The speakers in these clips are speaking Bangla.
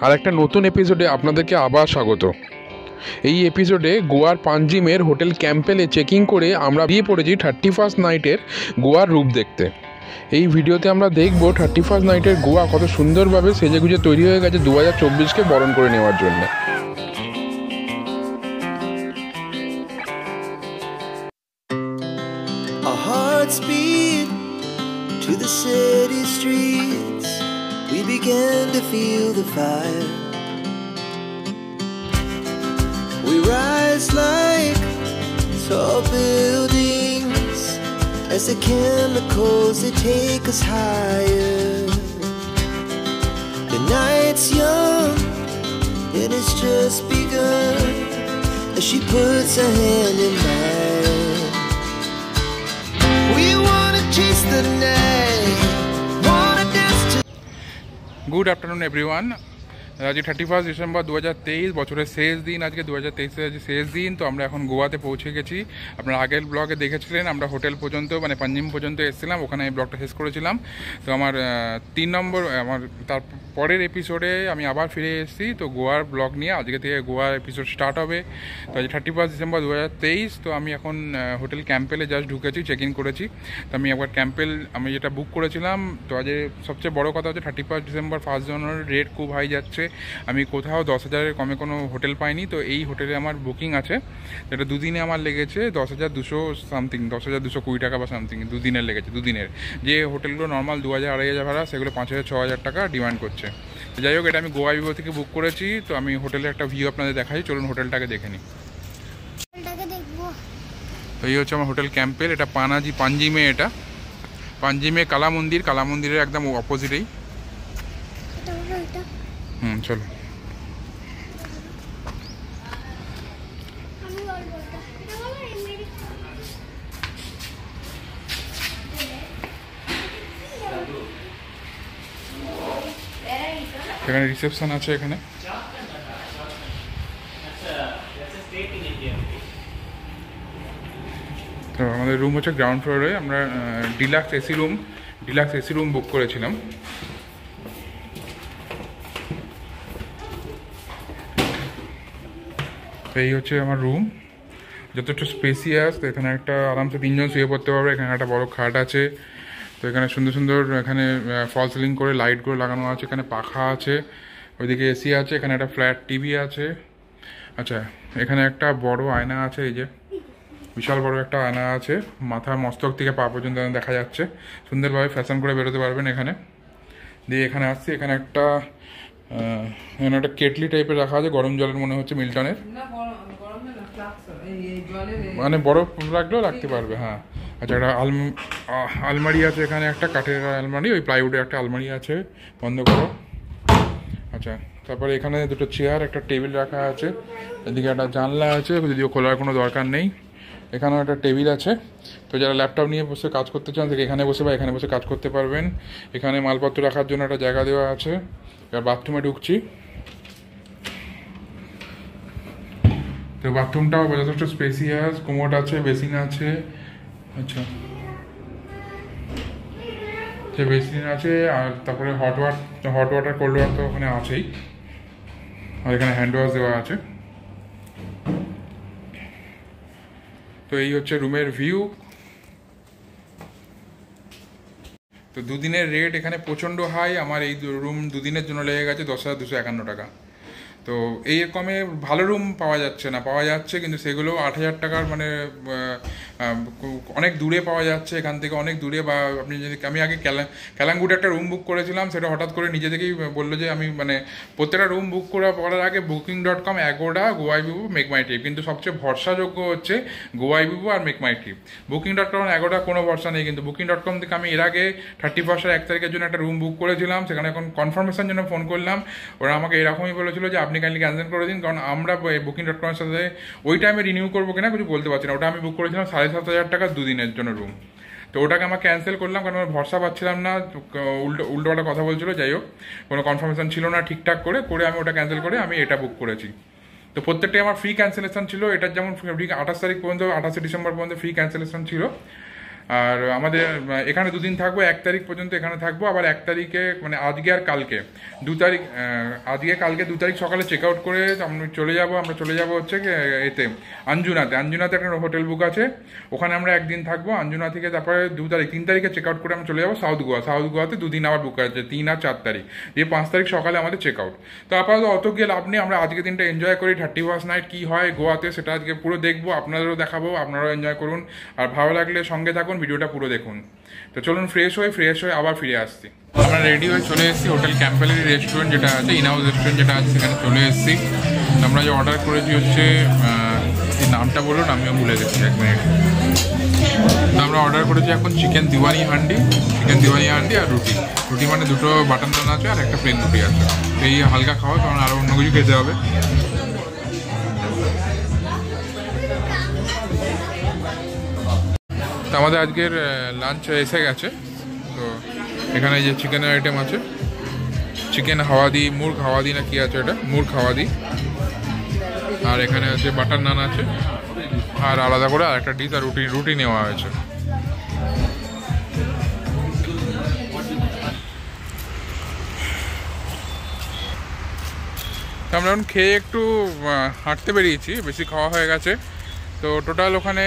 আর একটা নতুন এপিসোডে আপনাদেরকে আবার স্বাগত। এই এপিসোডে গোয়ার পাঞ্জিমের হোটেল ক্যাম্পেলে চেকিং করে আমরা বেরিয়ে পড়েছি 31st নাইটের গোয়ার রূপ দেখতে। এই ভিডিওতে আমরা দেখব 31st নাইটের গোয়া কত সুন্দরভাবে সেজেগুজে তৈরি হয়ে গেছে 2024কে বরণ করে নেওয়ার জন্য। Our hearts beat to the city streets. We began to feel the fire. We rise like tall buildings as the chemicals they take us higher. The night's young and it's just begun as she puts her hand in mine. We wanna chase the night, wanna dance to. Good afternoon everyone. আজকে 31 ডিসেম্বর 2023, বছরের শেষ দিন। আজকে 2023-এর আজকে শেষ দিন। তো আমরা এখন গোয়াতে পৌঁছে গেছি। আপনারা আগের ব্লগে দেখেছিলেন আমরা হোটেল পর্যন্ত মানে পাঞ্জিম পর্যন্ত এসেছিলাম, ওখানে এই ব্লগটা শেষ করেছিলাম। তো আমার 3 নম্বর আমার তার পরের এপিসোডে আমি আবার ফিরে এসেছি। তো গোয়ার ব্লগ নিয়ে আজকে থেকে গোয়ার এপিসোড স্টার্ট হবে। তো আজ 31 ডিসেম্বর 2023। তো আমি এখন হোটেল ক্যাম্পেলে জাস্ট ঢুকেছি, চেক ইন করেছি। তো আমি একবার ক্যাম্পেল আমি যেটা বুক করেছিলাম, তো আজ সবচেয়ে বড় কথা হচ্ছে 31 ডিসেম্বর 1 জানুয়ারি রেট খুব হাই যাচ্ছে। আমি কোথাও 10,000-এর কমে কোনো হোটেল পাইনি। তো এই হোটেলে আমার বুকিং আছে, যেটা দুদিনে আমার লেগেছে 10,200 সামথিং, 10,220 টাকা বা সামথিং দুদিনের লেগেছে। দুদিনের যে হোটেলগুলো নর্মাল 2,000-2,500 ভাড়া, সেগুলো 5,000-6,000 টাকা ডিমান্ড করছে। তো যাই হোক, এটা আমি গোয়া ভিভো থেকে বুক করেছি। তো আমি হোটেলের একটা ভিউ আপনাদের দেখাই, চলুন হোটেলটাকে দেখে নিই। তো এই হচ্ছে আমার হোটেল ক্যাম্পেল। এটা পাঞ্জিমে, এটা পাঞ্জিমে কালা মন্দিরের একদম অপোজিটেই। চলো। এখানে রিসেপশন আছে। এখানে তো আমাদের রুম হচ্ছে গ্রাউন্ড ফ্লোরে। আমরা ডিলাক্স এসি রুম বুক করেছিলাম। এই হচ্ছে আমার রুম, যথেষ্ট স্পেসিয়াস। তো এখানে একটা আরামসে 3 জন শুয়ে পড়তে পারবে। এখানে একটা বড় খাট আছে। তো এখানে সুন্দর সুন্দর এখানে ফল সিলিং করে লাইটগুলো লাগানো আছে। এখানে পাখা আছে, ওইদিকে এসি আছে। এখানে একটা ফ্ল্যাট টিভি আছে। আচ্ছা, এখানে একটা বড় আয়না আছে, এই যে বিশাল বড় একটা আয়না আছে, মাথার মস্তক থেকে পা পর্যন্ত দেখা যাচ্ছে। সুন্দরভাবে ফ্যাশন করে বেরোতে পারবেন এখানে দিয়ে। এখানে আসছি, এখানে একটা কেটলি টাইপের রাখা আছে, গরম জলের মনে হচ্ছে মিল্টনের, মানে বরফ রাখলেও রাখতে পারবে। হ্যাঁ, আচ্ছা, একটা আলমারি আছে এখানে, একটা কাঠের আলমারি, ওই প্লাইউডের একটা আলমারি আছে, বন্ধ করো। আচ্ছা, তারপরে এখানে দুটো চেয়ার, একটা টেবিল রাখা আছে। এদিকে একটা জানলা আছে, যদিও খোলার কোনো দরকার নেই। এখানেও একটা টেবিল আছে। তো যারা ল্যাপটপ নিয়ে বসে কাজ করতে চান, থেকে এখানে বসে বা এখানে বসে কাজ করতে পারবেন। এখানে মালপত্র রাখার জন্য একটা জায়গা দেওয়া আছে। এবার বাথরুমে ঢুকছি। তো বাথরুমটাও যথেষ্ট স্পেসিয়াস, কোমোড আছে, বেসিন আছে। আচ্ছা, সে বেসিন আছে। আর তারপরে হট ওয়াটার কোল্ড ওয়াটার তো ওখানে আছেই। আর এখানে হ্যান্ড ওয়াশ দেওয়া আছে। তো এই হচ্ছে রুমের ভিউ। তো দুদিনের রেট এখানে প্রচণ্ড হাই। আমার এই রুম দুদিনের জন্য লেগে গেছে 10,251 টাকা। তো এই রকমে ভালো রুম পাওয়া যাচ্ছে কিন্তু সেগুলো 8,000 টাকার, মানে অনেক দূরে পাওয়া যাচ্ছে এখান থেকে, অনেক দূরে। বা আপনি যদি, আমি আগে ক্যালাঙ্গুটে একটা রুম বুক করেছিলাম, সেটা হঠাৎ করে নিজে থেকেই বললো যে আমি মানে প্রত্যেকটা রুম বুক করার আগে booking.com, অ্যাগোডা, গোয়াই ভিভো, মেক মাই ট্রিপ, কিন্তু সবচেয়ে ভরসাযোগ্য হচ্ছে গোয়াই ভিভো আর মেক মাই ট্রিপ। booking.com, অ্যাগোডা কোনো ভরসা নেই। কিন্তু booking.com থেকে আমি এর আগে 31 1 তারিখের জন্য একটা রুম বুক করেছিলাম। সেখানে এখন কনফার্মেশন জন্য ফোন করলাম, ওরা আমাকে এরকমই বলেছিল যে আপনি কাইন্ডলি ক্যান্সেল করে দিন, কারণ আমরা booking.com-এর সাথে ওই টাইমে রিনিউ করবো কিনা কিছু বলতে পারছি না। ওটা আমি বুক করেছিলাম 7,500 টাকা দুদিনের জন্য রুম। তো ওটাকে আমরা ক্যান্সেল করলাম, কারণ আমরা ভরসা পাচ্ছিলাম না, উল্টোপাল্টা কথা বলছিল। যাই হোক, কোনো কনফার্মেশন ছিল না ঠিকঠাক করে আমি ওটা ক্যান্সেল করে আমি এটা বুক করেছি। তো প্রত্যেকটাই আমার ফ্রি ক্যান্সেলেশন ছিল। এটার যেমন ফ্রি 28 তারিখ পর্যন্ত, 28 ডিসেম্বর পর্যন্ত ফ্রি ক্যান্সেলেশন ছিল। আর আমাদের এখানে 2 দিন থাকবো, 1 তারিখ পর্যন্ত এখানে থাকবো, আবার 1 তারিখে মানে আজকে আর কালকে 2 তারিখ, আজকে কালকে 2 তারিখ সকালে চেক আউট করে আমরা চলে যাব হচ্ছে এতে আঞ্জুনাতে একটা হোটেল বুক আছে, ওখানে আমরা 1 দিন থাকবো। আঞ্জুনা থেকে তারপরে 3 তারিখে চেক আউট করে আমরা চলে যাবো সাউথ গোয়াতে 2 দিন আবার বুক আছে, 3 আর 4 তারিখ, দিয়ে 5 তারিখ সকালে আমাদের চেক আউট। তো আপাতত অত গিয়ে লাভ নেই, আমরা আজকে দিনটা এনজয় করি। 31st নাইট কী হয় গোয়াতে সেটা আজকে পুরো দেখবো, আপনাদেরও দেখাবো, আপনারাও এনজয় করুন। আর ভালো লাগলে সঙ্গে থাকুন, ভিডিওটা পুরো দেখুন। তো চলুন ফ্রেশ হয়ে আবার ফিরে আসছি। আমরা রেডি হয়ে চলে এসেছি হোটেল ক্যাম্পেলের রেস্টুরেন্ট যেটা আছে, ইনহাউস রেস্টুরেন্ট যেটা আছে, সেখানে চলে এসেছি। আমরা যে অর্ডার করেছি হচ্ছে, এই নামটা বলুন, আমিও ভুলে গেছি, 1 মিনিট। আমরা অর্ডার করেছি এখন চিকেন দিওয়ানি হান্ডি আর রুটি মানে 2টো বাটার নান আছে আর একটা প্লেন রুটি আছে। এই হালকা খাওয়া, কারণ আরও অন্য কিছু খেতে হবে। তো আমাদের আজকের লাঞ্চ এসে গেছে। তো এখানে যে চিকেনের আইটেম আছে, চিকেন হাওয়াদি, মুরগ হাওয়াদি না কি আছে, এটা মুরগ হাওয়াদি। আর এখানে আছে বাটার নান আছে, আর আলাদা করে আর একটা ডিশ আর রুটি নেওয়া হয়েছে। আমরা এখন খেয়ে একটু হাঁটতে বেরিয়েছি, বেশি খাওয়া হয়ে গেছে। তো টোটাল ওখানে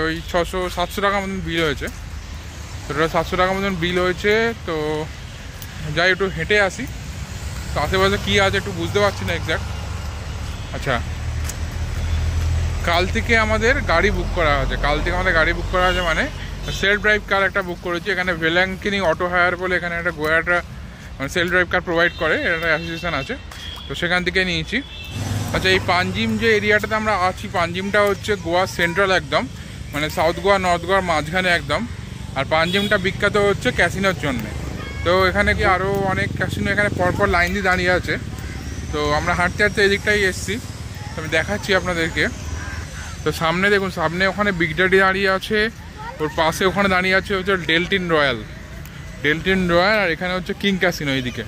ওই 600-700 টাকা মতন বিল হয়েছে। টোটাল 700 টাকা মতন বিল হয়েছে। তো যাই একটু হেঁটে আসি। তো আশেপাশে কী আছে একটু বুঝতে পারছি না এক্স্যাক্ট। আচ্ছা, কাল থেকে আমাদের গাড়ি বুক করা আছে, মানে সেলফ ড্রাইভ কার একটা বুক করেছি। এখানে ভেলাঙ্কিনি অটো হায়ার বলে এখানে একটা গোয়াটা মানে সেলফ ড্রাইভ কার প্রোভাইড করে, একটা অ্যাসোসিয়েশন আছে, তো সেখান থেকে নিয়েছি। আচ্ছা, এই পাঞ্জিম যে এরিয়াটাতে আমরা আছি, পাঞ্জিমটা হচ্ছে গোয়া সেন্ট্রাল একদম, মানে সাউথ গোয়া নর্থ গোয়ার মাঝখানে একদম। আর পাঞ্জিমটা বিখ্যাত হচ্ছে ক্যাসিনোর জন্যে। তো এখানে কি আরও অনেক ক্যাসিনো এখানে পরপর লাইন দিয়ে দাঁড়িয়ে আছে। তো আমরা হাঁটতে এদিকটাই এসেছি, তো আমি দেখাচ্ছি আপনাদেরকে। তো সামনে দেখুন, সামনে ওখানে বিগ ড্যাডি দাঁড়িয়ে আছে, ওর পাশে ওখানে দাঁড়িয়ে আছে হচ্ছে ডেলটিন রয়্যাল, আর এখানে হচ্ছে কিং ক্যাসিনো এইদিকে।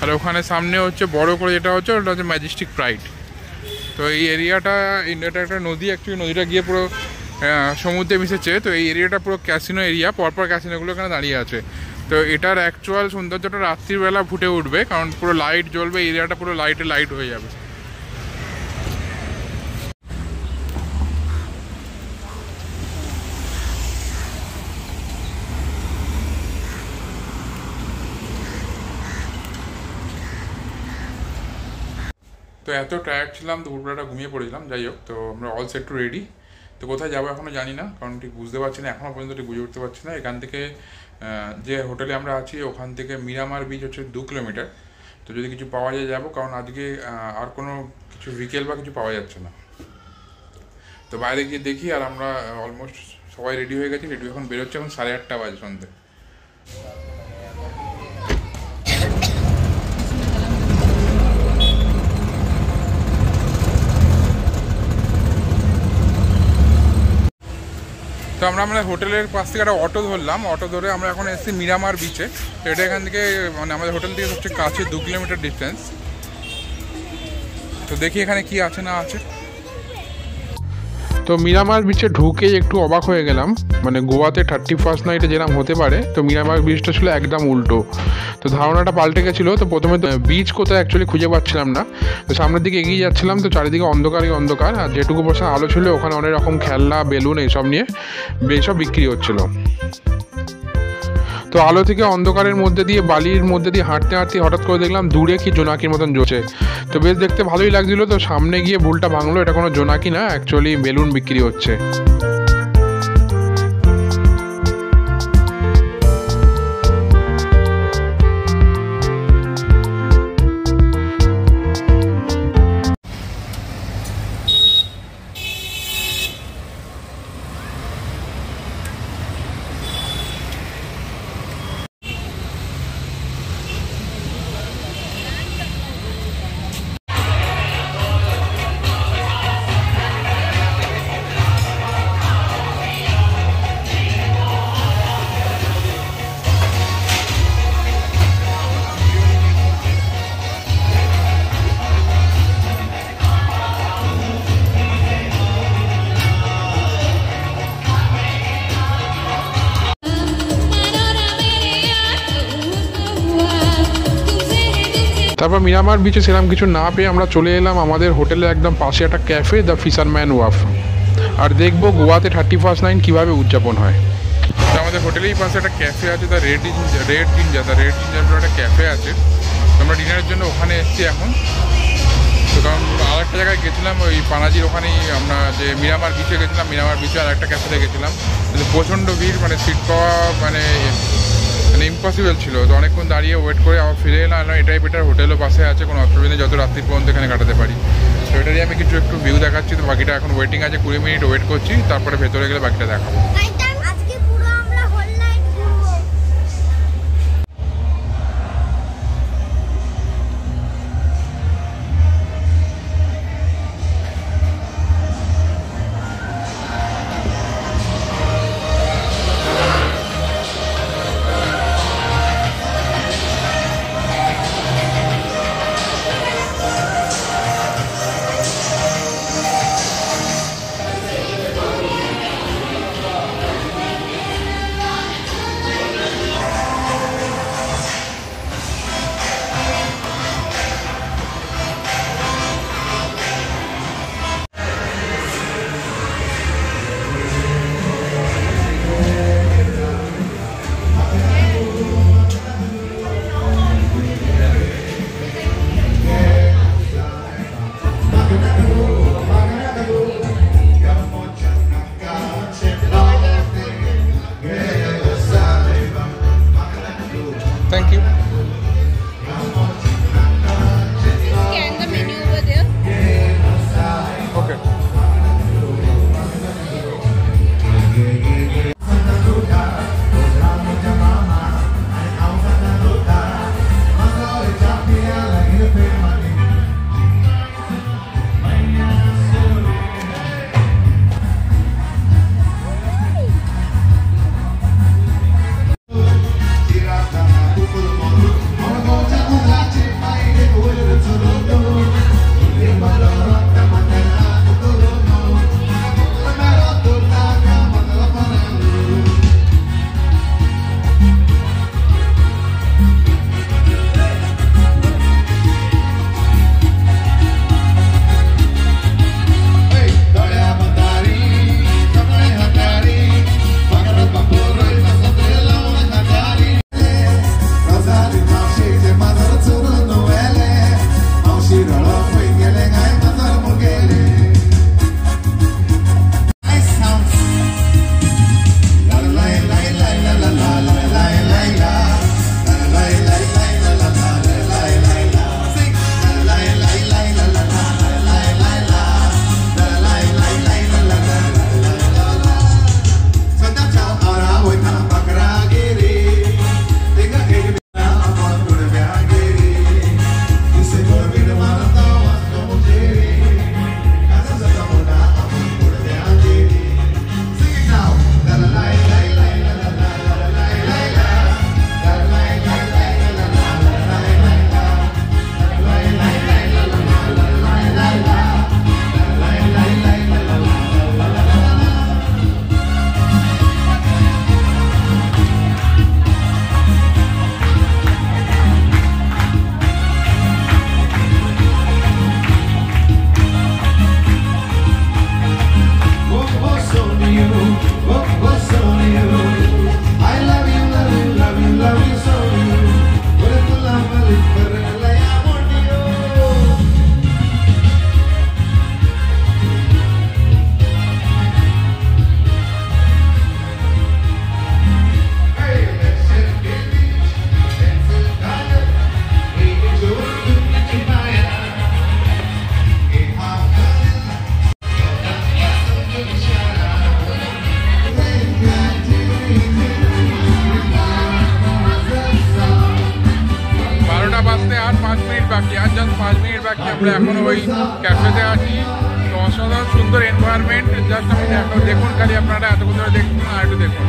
আর ওখানে সামনে হচ্ছে বড় করে যেটা হচ্ছে ওটা হচ্ছে ম্যাজেস্টিক প্রাইড। তো এই এরিয়াটা, এটা একটা নদী, অ্যাকচুয়ালি নদীটা গিয়ে পুরো সমুদ্রে মিশেছে। তো এই এরিয়াটা পুরো ক্যাসিনো এরিয়া, পরপর ক্যাসিনোগুলো এখানে দাঁড়িয়ে আছে। তো এটার অ্যাকচুয়াল সৌন্দর্যটা রাত্রিবেলা ফুটে উঠবে, কারণ পুরো লাইট জ্বলবে, এরিয়াটা পুরো লাইট হয়ে যাবে। তো এত টায়ার্ড ছিলাম, দুপুরবেলাটা ঘুমিয়ে পড়েছিলাম। যাই হোক, তো আমরা অল সেট টু রেডি। তো কোথায় যাবো এখনও জানি না, কারণ ঠিক বুঝতে পারছি না, এখনও পর্যন্ত ঠিক বুঝে উঠতে পারছি না। এখান থেকে যে হোটেলে আমরা আছি ওখান থেকে মিরামার বিচ হচ্ছে 2 কিলোমিটার। তো যদি কিছু পাওয়া যায় যাবো, কারণ আজকে আর কোনো কিছু বিকেল বা কিছু পাওয়া যাচ্ছে না। তো বাইরে গিয়ে দেখি। আর আমরা অলমোস্ট সবাই রেডি হয়ে গেছি, এখন বেরোচ্ছে, এখন 8:30 বাজে সন্ধ্যে। তো আমরা হোটেলের পাশ থেকে একটা অটো ধরলাম, অটো ধরে আমরা এখন এসেছি মিরামার বিচে। তো এটা এখান থেকে মানে আমাদের হোটেল থেকে সবচেয়ে কাছে 2 কিলোমিটার ডিস্টেন্স। তো দেখি এখানে কি আছে না আছে। তো মিরামার বিচে ঢুকেই একটু অবাক হয়ে গেলাম, মানে গোয়াতে 31st নাইটে যেরকম হতে পারে, তো মিরামার বিচটা ছিল একদম উল্টো। তো ধারণাটা পাল্টে গেছিলো। তো প্রথমে তো বিচ কোথায় অ্যাকচুয়ালি খুঁজে পাচ্ছিলাম না। তো সামনের দিকে এগিয়ে যাচ্ছিলাম, তো চারিদিকে অন্ধকার, আর যেটুকু বসে আলো ছিল ওখানে অনেক রকম খেলনা, বেলুন এইসব নিয়ে এইসব বিক্রি হচ্ছিল। তো আলো থেকে অন্ধকারের মধ্যে দিয়ে, বালির মধ্যে দিয়ে হাঁটতে হঠাৎ করে দেখলাম দূরে কি জোনাকির মতন জ্বলছে। তো বেশ দেখতে ভালোই লাগছিল। তো সামনে গিয়ে ভুলটা ভাঙলো, এটা কোনো জোনাকি না, অ্যাকচুয়ালি বেলুন বিক্রি হচ্ছে। তারপর মিরামার বিচে সেরকম কিছু না পেয়ে আমরা চলে এলাম আমাদের হোটেলের একদম পাশে একটা ক্যাফে, দ্য ফিশারম্যান ওয়াফ, আর দেখবো গোয়াতে 31st নাইট কীভাবে উদযাপন হয়। তো আমাদের হোটেলেই পাশে একটা ক্যাফে আছে, দ্য রেড জিঞ্জার একটা ক্যাফে আছে। আমরা ডিনারের জন্য ওখানে এসেছি এখন। তো কারণ আর একটা জায়গায় গেছিলাম, ওই পানাজির ওখানেই আমরা যে মিরামার বিচে গেছিলাম, মিরামার বিচে আর একটা ক্যাফেতে গেছিলাম, কিন্তু প্রচণ্ড ভিড়, মানে সিট পাওয়া মানে ইম্পসিবল ছিল। তো অনেকক্ষণ দাঁড়িয়ে ওয়েট করে আবার ফিরে এলাম। এটাই বেটার, হোটেলও পাশে আছে, কোনো অসুবিধা নেই, যত রাত্রির পর্যন্ত এখানে কাটাতে পারি। তো এটারই আমি কিছু একটু ভিউ দেখাচ্ছি। তো বাকিটা এখন ওয়েটিং আছে, 20 মিনিট ওয়েট করছি, তারপরে ভেতরে গেলে বাকিটা দেখাবো। Thank you. Scan the menu over there. Okay. বাকি আমরা এখন ওই ক্যাফেতে আছি। তো অসাধারণ সুন্দর এনভায়রনমেন্ট, জাস্ট আমি দেখুন, খালি আপনারা এতক্ষণ ধরে দেখুন আর একটু দেখুন।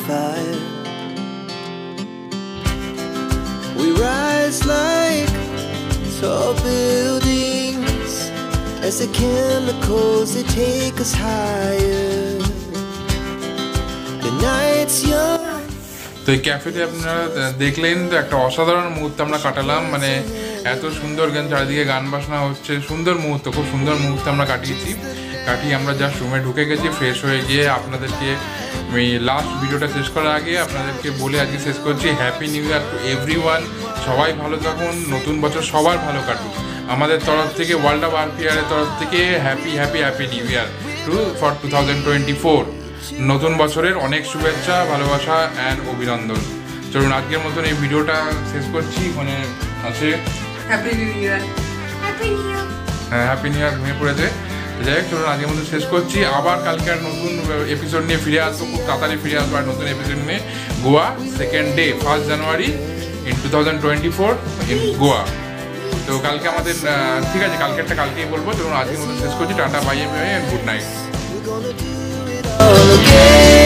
fire. We rise like tall buildings as the chemicals they take us higher. The night's young. তো এই ক্যাফেতে আপনারা দেখলেন তো একটা অসাধারণ মুহূর্ত আমরা কাটালাম, মানে এত সুন্দর গান, চারিদিকে গান বাজনা হচ্ছে, সুন্দর মুহূর্ত, খুব সুন্দর মুহূর্ত আমরা কাটিয়ে আমরা জাস্ট রুমে ঢুকে গেছি ফ্রেশ হয়ে গিয়ে। আপনাদেরকে আমি লাস্ট ভিডিওটা শেষ করার আগে আপনাদেরকে বলে আজকে শেষ করছি, happy new year to everyone. সবাই ভালো থাকুন, নতুন বছর সবার ভালো কাটুক। আমাদের তরফ থেকে, ওয়ার্ল্ড অফ আরপিআরের তরফ থেকে happy happy happy new year for 2024। নতুন বছরের অনেক শুভেচ্ছা, ভালোবাসা অ্যান্ড অভিনন্দন। চলুন আজকের মতন এই ভিডিওটা শেষ করছি। মানে আছে হ্যাপি নিউ ইয়ার। হ্যাঁ, হ্যাপি নিউ ইয়ার ঘুমিয়ে পড়েছে। যাই হোক, চলুন আজকের মতো শেষ করছি। আবার কালকে আর নতুন এপিসোড নিয়ে ফিরে আসবো, খুব তাড়াতাড়ি ফিরে আসবো আর নতুন এপিসোড নিয়ে। Goa second day 1 January in 2024 in Goa. তো কালকে আমাদের ঠিক আছে, কালকেই বলবো। চলুন আজকের মতো শেষ করছি। Tata, bye bye, good night. We're gonna do it all again.